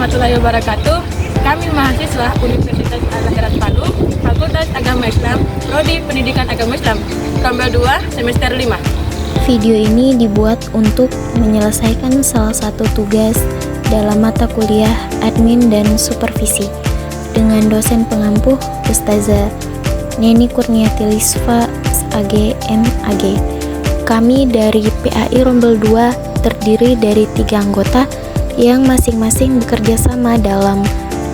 warahmatullahi wabarakatuh. Kami mahasiswa Universitas Al-Azhar Palu, Fakultas Agama Islam, Prodi Pendidikan Agama Islam, Rombel 2, semester 5. Video ini dibuat untuk menyelesaikan salah satu tugas dalam mata kuliah Admin dan Supervisi dengan dosen pengampuh Ustazah Neni Kurniati Lisva AG MAG. Kami dari PAI Rombel 2 terdiri dari 3 anggota yang masing-masing bekerja sama dalam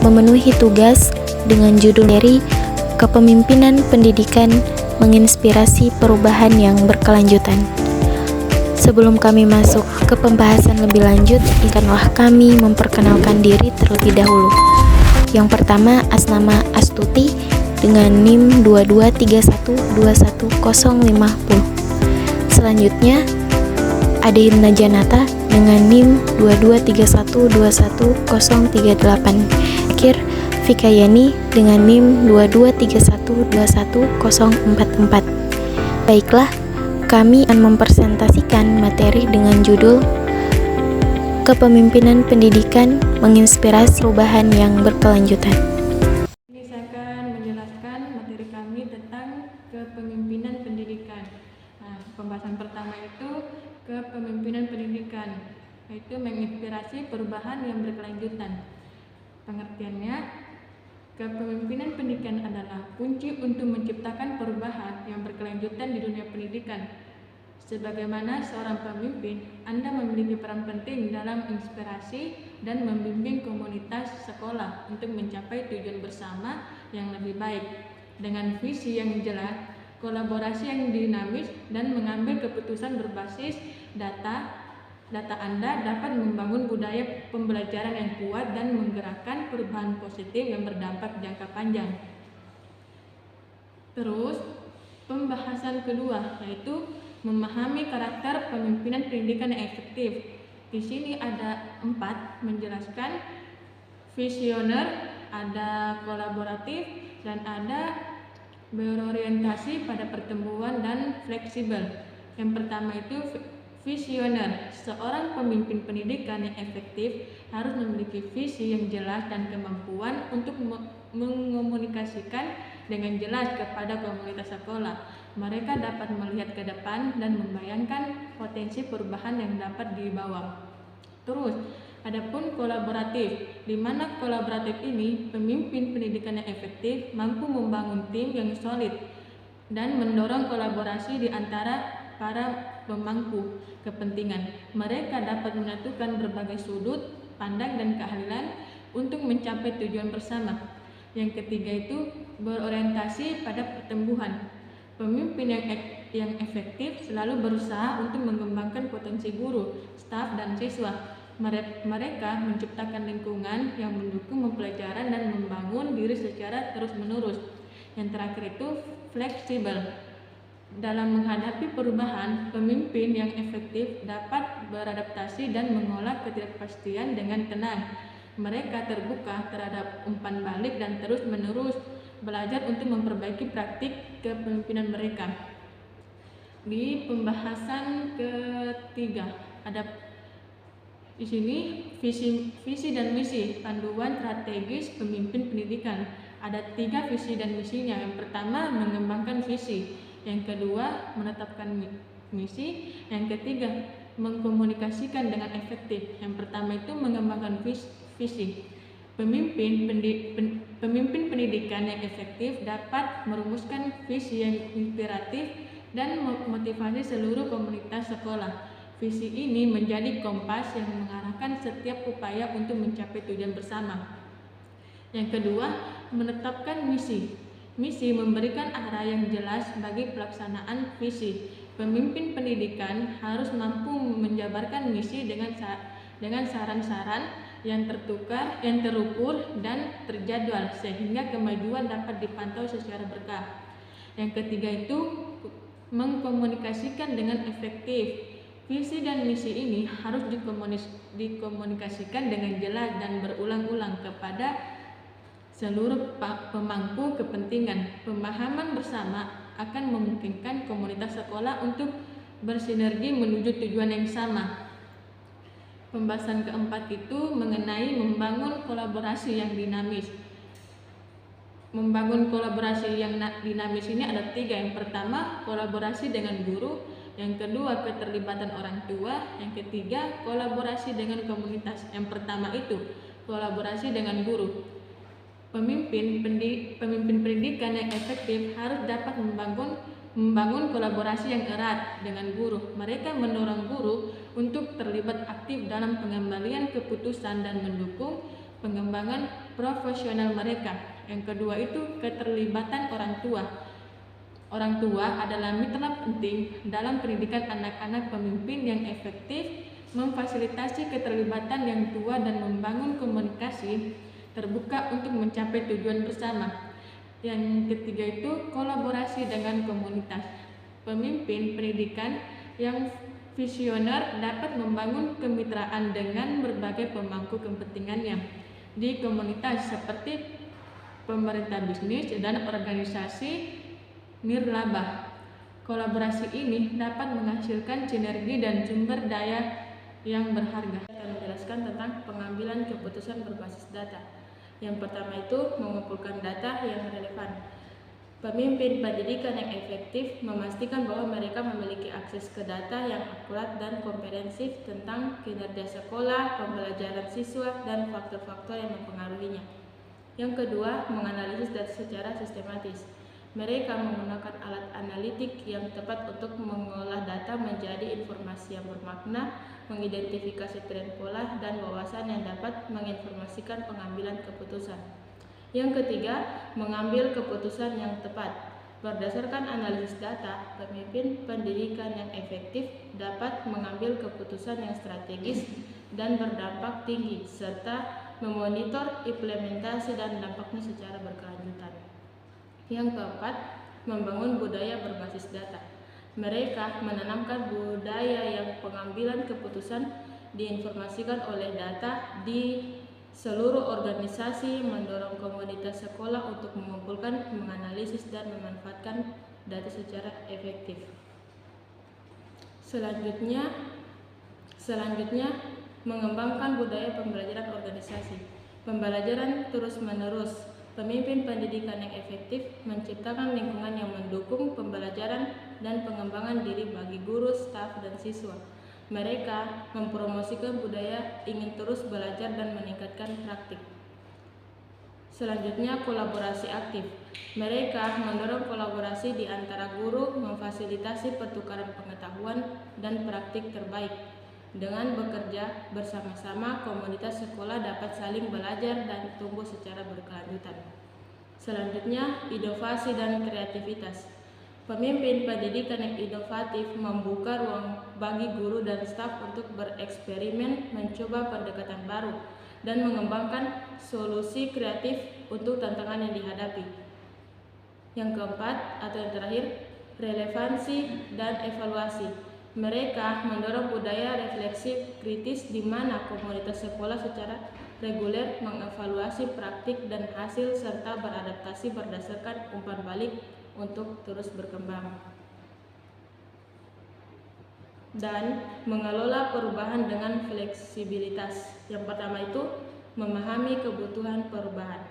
memenuhi tugas dengan judul dari Kepemimpinan Pendidikan Menginspirasi Perubahan yang Berkelanjutan. Sebelum kami masuk ke pembahasan lebih lanjut, izinkanlah kami memperkenalkan diri terlebih dahulu. Yang pertama, Asnama Astuti dengan NIM 223121050. Selanjutnya, Ade Hilna Janata dengan NIM 223121038. Akhir, Fikayani dengan NIM 223121044. Baiklah, kami akan mempresentasikan materi dengan judul Kepemimpinan Pendidikan Menginspirasi Perubahan yang Berkelanjutan. Ini saya akan menjelaskan materi kami tentang kepemimpinan pendidikan. Nah, pembahasan pertama itu kepemimpinan pendidikan, yaitu menginspirasi perubahan yang berkelanjutan. Pengertiannya, kepemimpinan pendidikan adalah kunci untuk menciptakan perubahan yang berkelanjutan di dunia pendidikan. Sebagaimana seorang pemimpin, Anda memiliki peran penting dalam inspirasi dan membimbing komunitas sekolah untuk mencapai tujuan bersama yang lebih baik. Dengan visi yang jelas, kolaborasi yang dinamis, dan mengambil keputusan berbasis data Anda dapat membangun budaya pembelajaran yang kuat dan menggerakkan perubahan positif yang berdampak jangka panjang. Terus, pembahasan kedua yaitu memahami karakter pemimpinan pendidikan yang efektif. Di sini ada 4, menjelaskan visioner, ada kolaboratif, dan ada berorientasi pada pertumbuhan dan fleksibel. Yang pertama itu visioner. Seorang pemimpin pendidikan yang efektif harus memiliki visi yang jelas dan kemampuan untuk mengomunikasikan dengan jelas kepada komunitas sekolah. Mereka dapat melihat ke depan dan membayangkan potensi perubahan yang dapat dibawa. Terus, adapun kolaboratif, di mana kolaboratif ini pemimpin pendidikan yang efektif mampu membangun tim yang solid dan mendorong kolaborasi di antara para pemangku kepentingan. Mereka dapat menyatukan berbagai sudut pandang dan keahlian untuk mencapai tujuan bersama. Yang ketiga itu berorientasi pada pertumbuhan. Pemimpin yang efektif selalu berusaha untuk mengembangkan potensi guru, staf, dan siswa. Mereka menciptakan lingkungan yang mendukung pembelajaran dan membangun diri secara terus-menerus. Yang terakhir itu fleksibel. Dalam menghadapi perubahan, pemimpin yang efektif dapat beradaptasi dan mengolah ketidakpastian dengan tenang. Mereka terbuka terhadap umpan balik dan terus-menerus belajar untuk memperbaiki praktik kepemimpinan mereka. Di pembahasan ketiga, ada di sini visi dan misi, panduan strategis pemimpin pendidikan. Ada 3 visi dan misinya. Yang pertama, mengembangkan visi. Yang kedua, menetapkan misi. Yang ketiga, mengkomunikasikan dengan efektif. Yang pertama itu mengembangkan visi. Pemimpin pendidikan yang efektif dapat merumuskan visi yang inspiratif dan memotivasi seluruh komunitas sekolah. Visi ini menjadi kompas yang mengarahkan setiap upaya untuk mencapai tujuan bersama. Yang kedua, menetapkan misi. Misi memberikan arah yang jelas bagi pelaksanaan visi. Pemimpin pendidikan harus mampu menjabarkan misi dengan saran-saran yang terukur dan terjadwal sehingga kemajuan dapat dipantau secara berkala. Yang ketiga itu mengkomunikasikan dengan efektif. Visi dan misi ini harus dikomunikasikan dengan jelas dan berulang-ulang kepada seluruh pemangku kepentingan. Pemahaman bersama akan memungkinkan komunitas sekolah untuk bersinergi menuju tujuan yang sama. Pembahasan keempat itu mengenai membangun kolaborasi yang dinamis. Membangun kolaborasi yang dinamis ini ada 3. Yang pertama, kolaborasi dengan guru. Yang kedua, keterlibatan orang tua. Yang ketiga, kolaborasi dengan komunitas. Yang pertama itu, kolaborasi dengan guru. Pemimpin pendidikan yang efektif harus dapat membangun kolaborasi yang erat dengan guru. Mereka mendorong guru untuk terlibat aktif dalam pengambilan keputusan dan mendukung pengembangan profesional mereka. Yang kedua itu keterlibatan orang tua. Orang tua adalah mitra penting dalam pendidikan anak-anak. Pemimpin yang efektif memfasilitasi keterlibatan yang tua dan membangun komunikasi terbuka untuk mencapai tujuan bersama. Yang ketiga itu kolaborasi dengan komunitas. Pemimpin pendidikan yang visioner dapat membangun kemitraan dengan berbagai pemangku kepentingannya di komunitas seperti pemerintah, bisnis, dan organisasi nirlaba. Kolaborasi ini dapat menghasilkan sinergi dan sumber daya yang berharga. Saya akan menjelaskan tentang pengambilan keputusan berbasis data. Yang pertama itu mengumpulkan data yang relevan. Pemimpin pendidikan yang efektif memastikan bahwa mereka memiliki akses ke data yang akurat dan komprehensif tentang kinerja sekolah, pembelajaran siswa, dan faktor-faktor yang mempengaruhinya. Yang kedua, menganalisis data secara sistematis. Mereka menggunakan alat analitik yang tepat untuk mengolah data menjadi informasi yang bermakna, mengidentifikasi tren pola dan wawasan yang dapat menginformasikan pengambilan keputusan. Yang ketiga, mengambil keputusan yang tepat. Berdasarkan analisis data, pemimpin pendidikan yang efektif dapat mengambil keputusan yang strategis dan berdampak tinggi, serta memonitor implementasi dan dampaknya secara berkelanjutan. Yang keempat, membangun budaya berbasis data. Mereka menanamkan budaya yang pengambilan keputusan diinformasikan oleh data di seluruh organisasi, mendorong komunitas sekolah untuk mengumpulkan, menganalisis, dan memanfaatkan data secara efektif. Selanjutnya, mengembangkan budaya pembelajaran organisasi. Pembelajaran terus-menerus. Pemimpin pendidikan yang efektif menciptakan lingkungan yang mendukung pembelajaran dan pengembangan diri bagi guru, staf, dan siswa. Mereka mempromosikan budaya ingin terus belajar dan meningkatkan praktik. Selanjutnya, kolaborasi aktif. Mereka mendorong kolaborasi di antara guru, memfasilitasi pertukaran pengetahuan dan praktik terbaik. Dengan bekerja bersama-sama, komunitas sekolah dapat saling belajar dan tumbuh secara berkelanjutan. Selanjutnya, inovasi dan kreativitas. Pemimpin pendidikan yang inovatif membuka ruang bagi guru dan staf untuk bereksperimen, mencoba pendekatan baru, dan mengembangkan solusi kreatif untuk tantangan yang dihadapi. Yang keempat atau yang terakhir, relevansi dan evaluasi. Mereka mendorong budaya refleksi kritis di mana komunitas sekolah secara reguler mengevaluasi praktik dan hasil serta beradaptasi berdasarkan umpan balik untuk terus berkembang. Dan mengelola perubahan dengan fleksibilitas. Yang pertama itu memahami kebutuhan perubahan.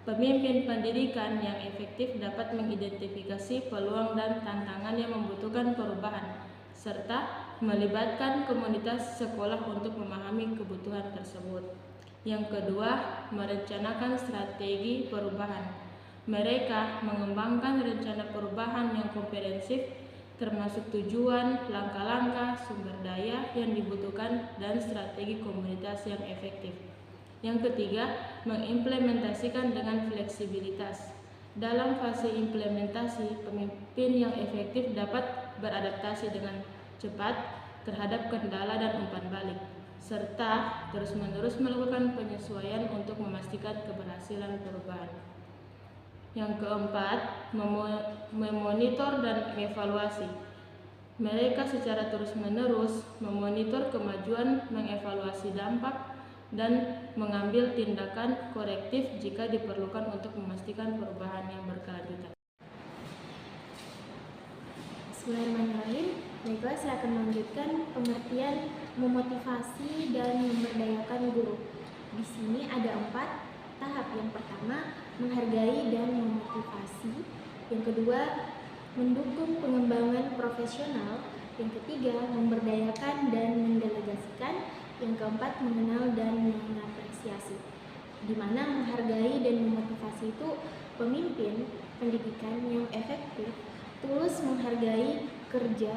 Pemimpin pendidikan yang efektif dapat mengidentifikasi peluang dan tantangan yang membutuhkan perubahan, serta melibatkan komunitas sekolah untuk memahami kebutuhan tersebut. Yang kedua, merencanakan strategi perubahan. Mereka mengembangkan rencana perubahan yang komprehensif, termasuk tujuan, langkah-langkah, sumber daya yang dibutuhkan, dan strategi komunitas yang efektif. Yang ketiga, mengimplementasikan dengan fleksibilitas. Dalam fase implementasi, pemimpin yang efektif dapat beradaptasi dengan cepat terhadap kendala dan umpan balik, serta terus-menerus melakukan penyesuaian untuk memastikan keberhasilan perubahan. Yang keempat, memonitor dan mengevaluasi. Mereka secara terus-menerus memonitor kemajuan, mengevaluasi dampak, dan mengambil tindakan korektif jika diperlukan untuk memastikan perubahan yang berkelanjutan. Bismillahirrahmanirrahim. Baiklah, saya akan melanjutkan pengertian memotivasi dan memberdayakan guru. Di sini ada 4 tahap. Yang pertama, menghargai dan memotivasi. Yang kedua, mendukung pengembangan profesional. Yang ketiga, memberdayakan dan mendelegasikan. Yang keempat, mengenal dan mengapresiasi. Di mana menghargai dan memotivasi itu pemimpin pendidikan yang efektif tulus menghargai kerja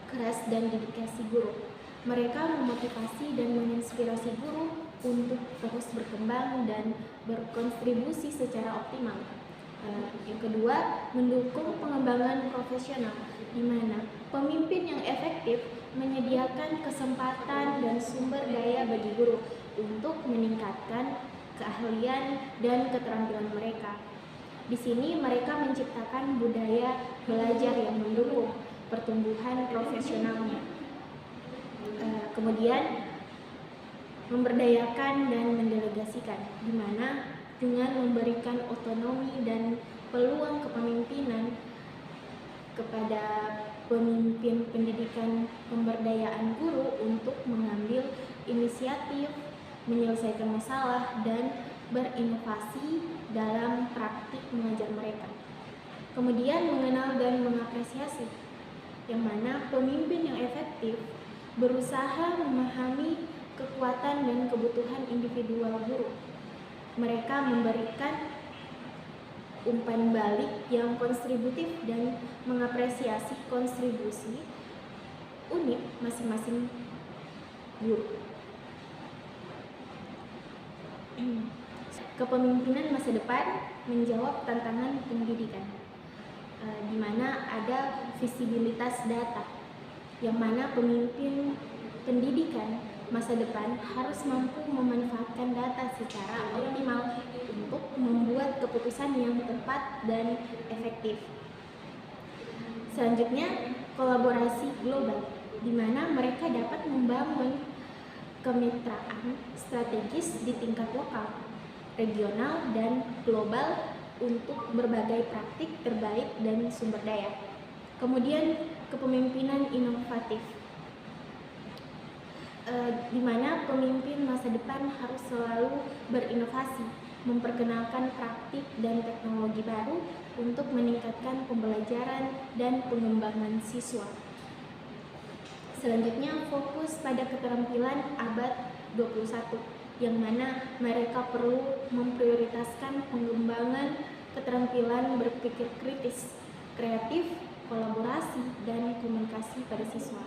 keras dan dedikasi guru. Mereka memotivasi dan menginspirasi guru untuk terus berkembang dan berkontribusi secara optimal. Yang kedua, mendukung pengembangan profesional, di mana pemimpin yang efektif menyediakan kesempatan dan sumber daya bagi guru untuk meningkatkan keahlian dan keterampilan mereka. Di sini mereka menciptakan budaya belajar yang mendukung pertumbuhan profesionalnya. Kemudian memberdayakan dan mendelegasikan, di mana dengan memberikan otonomi dan peluang kepemimpinan kepada pemimpin pendidikan, pemberdayaan guru untuk mengambil inisiatif, menyelesaikan masalah, dan berinovasi dalam praktik mengajar mereka. Kemudian mengenal dan mengapresiasi, yang mana pemimpin yang efektif berusaha memahami kekuatan dan kebutuhan individual guru. Mereka memberikan umpan balik yang kontributif dan mengapresiasi kontribusi unik masing-masing guru. Kepemimpinan masa depan menjawab tantangan pendidikan, di mana ada visibilitas data, yang mana pemimpin pendidikan masa depan harus mampu memanfaatkan data secara optimal untuk membuat keputusan yang tepat dan efektif. Selanjutnya, kolaborasi global, di mana mereka dapat membangun kemitraan strategis di tingkat lokal, regional, dan global untuk berbagai praktik terbaik dan sumber daya. Kemudian kepemimpinan inovatif, di mana pemimpin masa depan harus selalu berinovasi, memperkenalkan praktik dan teknologi baru untuk meningkatkan pembelajaran dan pengembangan siswa. Selanjutnya, fokus pada keterampilan abad 21, yang mana mereka perlu memprioritaskan pengembangan keterampilan berpikir kritis, kreatif, kolaborasi, dan komunikasi pada siswa.